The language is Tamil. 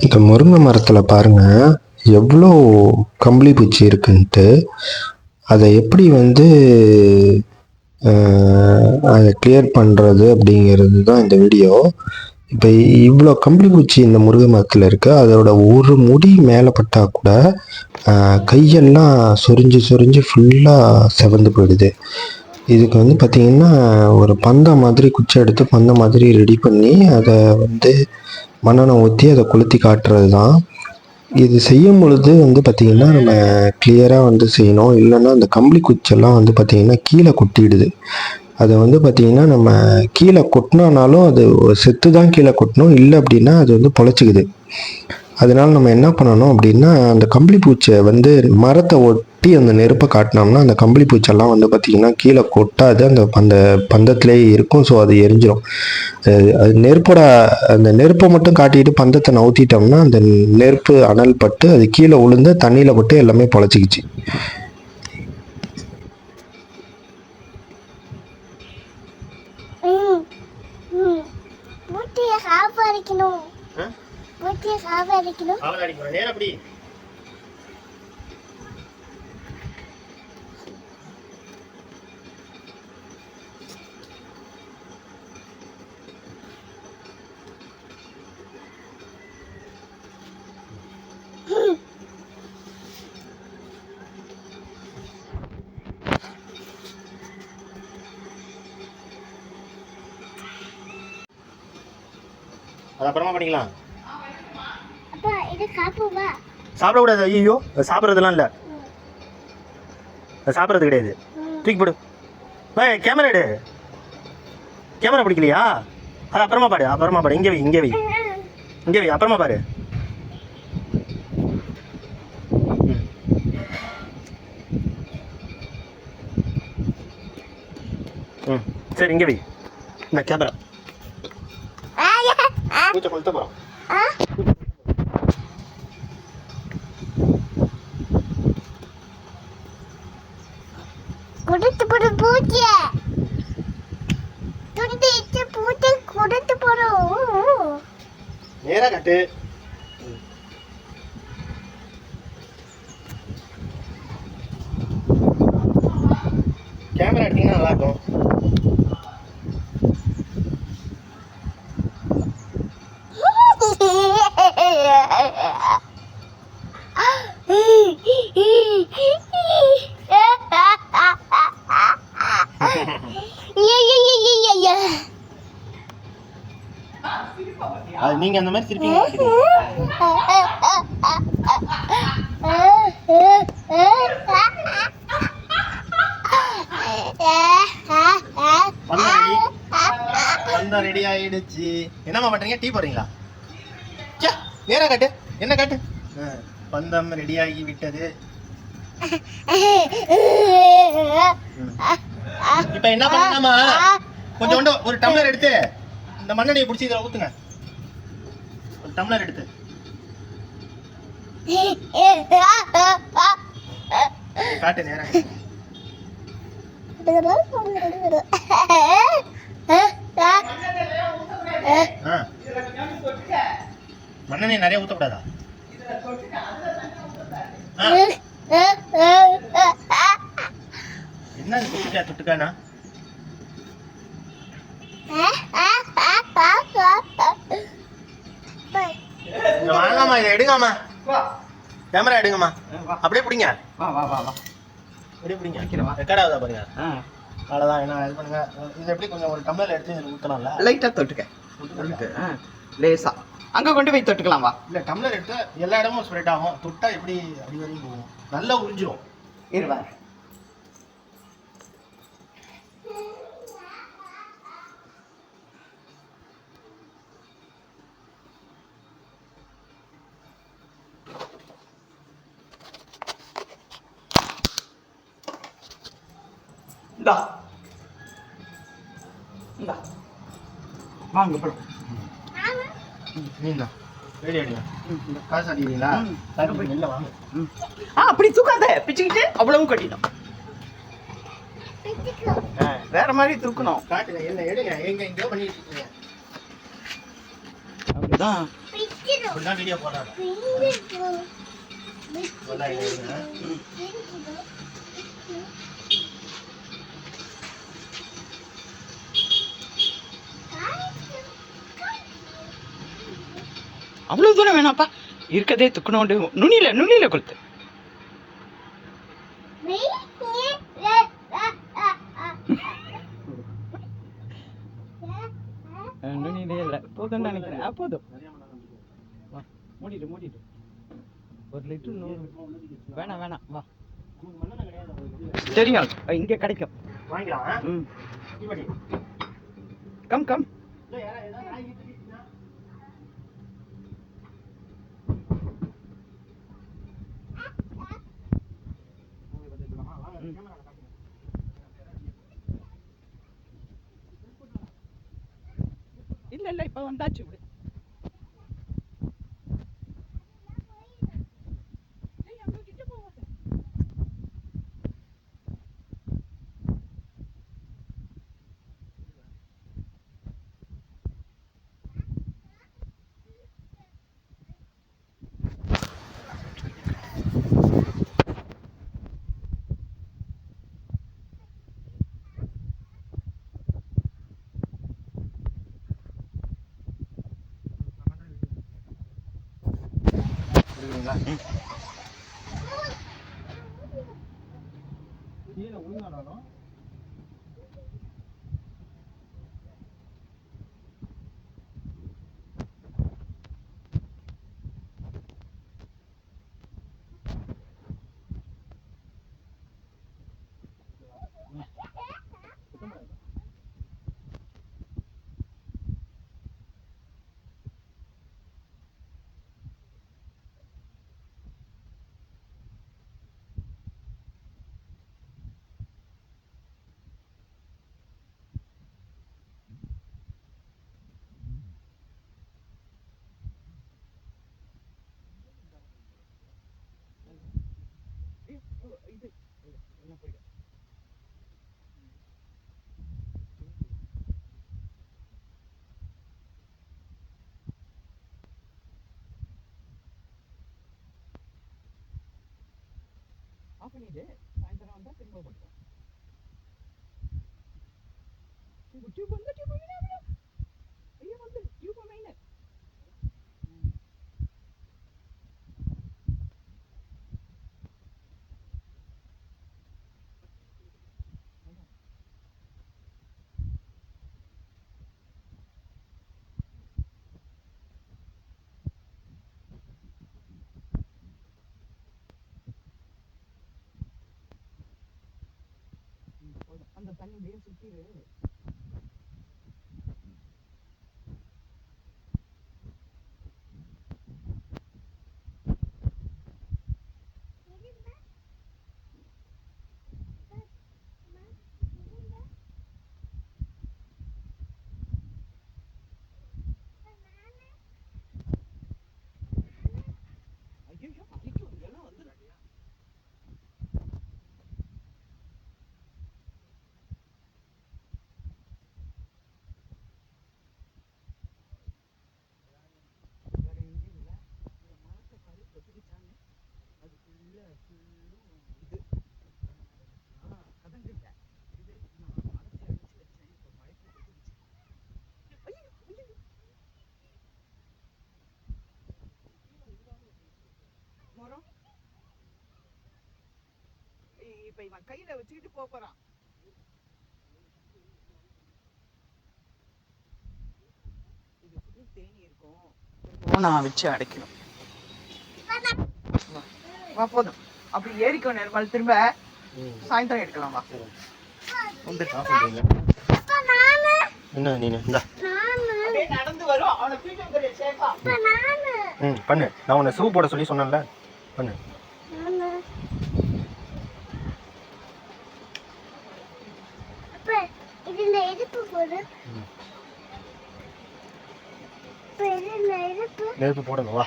இந்த முருங்கை மரத்தில் பாருங்கள் எவ்வளோ கம்பளி பூச்சி இருக்குன்ட்டு. அதை எப்படி அதை கிளியர் பண்ணுறது அப்படிங்கிறது தான் இந்த வீடியோ. இப்போ இவ்வளோ கம்பளி பூச்சி இந்த முருங்கை மரத்தில் இருக்குது. அதோட ஒரு முடி மேலே பட்டால் கூட கையெல்லாம் சொரிஞ்சு ஃபுல்லாக செவந்து போயிடுது. இதுக்கு பார்த்திங்கன்னா ஒரு பந்தம் மாதிரி குச்சி எடுத்து பந்தம் மாதிரி ரெடி பண்ணி அதை மண்ணெண்ணெய் ஊற்றி அதை கொளுத்தி காட்டுறது தான். இது செய்யும் பொழுது பார்த்திங்கன்னா நம்ம கிளியராக செய்யணும். இல்லைன்னா அந்த கம்பளி குச்செல்லாம் பார்த்திங்கன்னா கீழே கொட்டிடுது. அதை பார்த்திங்கன்னா நம்ம கீழே கொட்டினாலும் அது செத்து தான் கீழே கொட்டணும். இல்லை அப்படின்னா அது பொழைச்சிக்குது. அதனால் நம்ம என்ன பண்ணணும் அப்படின்னா, அந்த கம்பளி பூச்சை மரத்தை ஒட்டி அந்த நெருப்பை காட்டினோம்னா அந்த கம்பளி பூச்செல்லாம் பார்த்திங்கன்னா கீழே கொட்டாது. அந்த பந்தத்திலேயே இருக்கும். ஸோ அது எரிஞ்சிடும். அது அந்த நெருப்பை மட்டும் காட்டிட்டு பந்தத்தை நவுத்திட்டோம்னா அந்த நெருப்பு அனல் பட்டு அது கீழே விழுந்து தண்ணியில் பட்டு எல்லாமே பொழைச்சிக்கிச்சு. அது அப்புறமா பண்ணிக்கலாம். சாப்பிடக்கூடாது. ஐயோ சாப்பிட்றதுலாம் இல்லை, சாப்பிட்றது கிடையாது. தூக்கி போடு. கேமரா எடு. கேமரா பிடிக்கலையா? அது அப்புறமா பாடு. இங்கே வை அப்புறமா பாரு. சரி இங்கே வை. இந்த கேமரா பூச்சை கொளுத்த போகிறோம். நேரா கட்டு. கேமரா எடுத்தீங்கன்னா நல்லா இருக்கும். அது நீங்க அந்த மாதிரி சிரிப்பீங்க. பந்தம் ரெடி ஆயிடுச்சு. என்னம்மா பண்றீங்க? டீ போடுறீங்களா? நேரா காட்டு. என்ன காட்டு? பந்தம் ரெடி ஆகி விட்டது. இப்ப என்ன பண்ணலாமா? கொஞ்சோண்டு ஒரு டம்ளர் எடுத்து இந்த மண்ணெண்ணையை பிடிச்சி இதில் ஊத்துங்க. ஒரு டம்ளர் எடுத்து காட்டு. நேரம் மண்ணெண்ணெய் நிறைய ஊற்றக்கூடாதா? என்ன தொட்டுக்கானா? வாங்கம்மா, இதை எடுங்கம்மா. கேமரா எடுங்கம்மா. அப்படியே பிடிங்க. அப்படியே பிடிங்க. ரெக்கார்ட் ஆகுதா பாருங்க. அவ்வளோதான். என்ன இது பண்ணுங்க. இது எப்படி கொஞ்சம் ஒரு டம்ளர் எடுத்து இதில் ஊற்றலாம்ல. லைட்டாக தொட்டுக்க. லேசா அங்கே கொண்டு போய் தொட்டுக்கலாம். வா. இல்லை, டம்ளர் எடுத்து எல்லா இடமும் ஸ்ப்ரெட் ஆகும். தொட்டா எப்படி அடி வரையும் போகும். நல்லா உறிஞ்சிரும். இருவா. வாங்க போலாம். அப்படி தூக்காத, பிச்சுக்கிட்டு அவ்வளவு கட்டிடும். வேற மாதிரி தூக்கணும். காட்டுங்க. என்ன எடுங்க. எங்க எங்கேயோ பண்ணிட்டு இருக்கீங்க. அப்படிதான். இப்படிதான் வீடியோ போடுறாங்க. நல்லா இருக்குங்க. அவ்வளவு தூரம் வேணாப்பா, இருக்கதே துக்கணுண்டு. நுனியில கொளுத்து. நுனியிலே இல்ல, போதும்னு நினைக்கிறேன். போதும், மூடிட்டு 1 லிட்டர் 100. வேணாம் வா, தெரியும் இங்க கிடைக்கும். வாங்கிக்கலாம். கம் இல்ல இப்ப வந்தாச்சு. விடு. கீழே உழுந்தாலும் ஆஃப் பண்ணிட்டு சாயந்தரம் வந்தா திரும்ப போட்டுக்கலாம். டியூப் வந்து ஐயோ வந்து டியூப் மைனர். அந்த தண்ணி அப்படியே சுத்திரு. ஐயோ அடிக்கும், எல்லாம் வந்து இப்ப இவன் கையில வச்சுக்கிட்டு போறான். இது புது தேனி இருக்கும், நான் வச்சு அடைக்கணும். வா போதும், அப்படி ஏறிக்கோ நிர்மல். திரும்ப சாயந்தரம் எடுக்கலாம். வா என்ன நீ நடந்து வரும். அவனை பண்ணு. நான் உன்னை ஷூ போட சொல்லி சொன்னேன்ல, பண்ணு. நெருப்பு போடணும். வா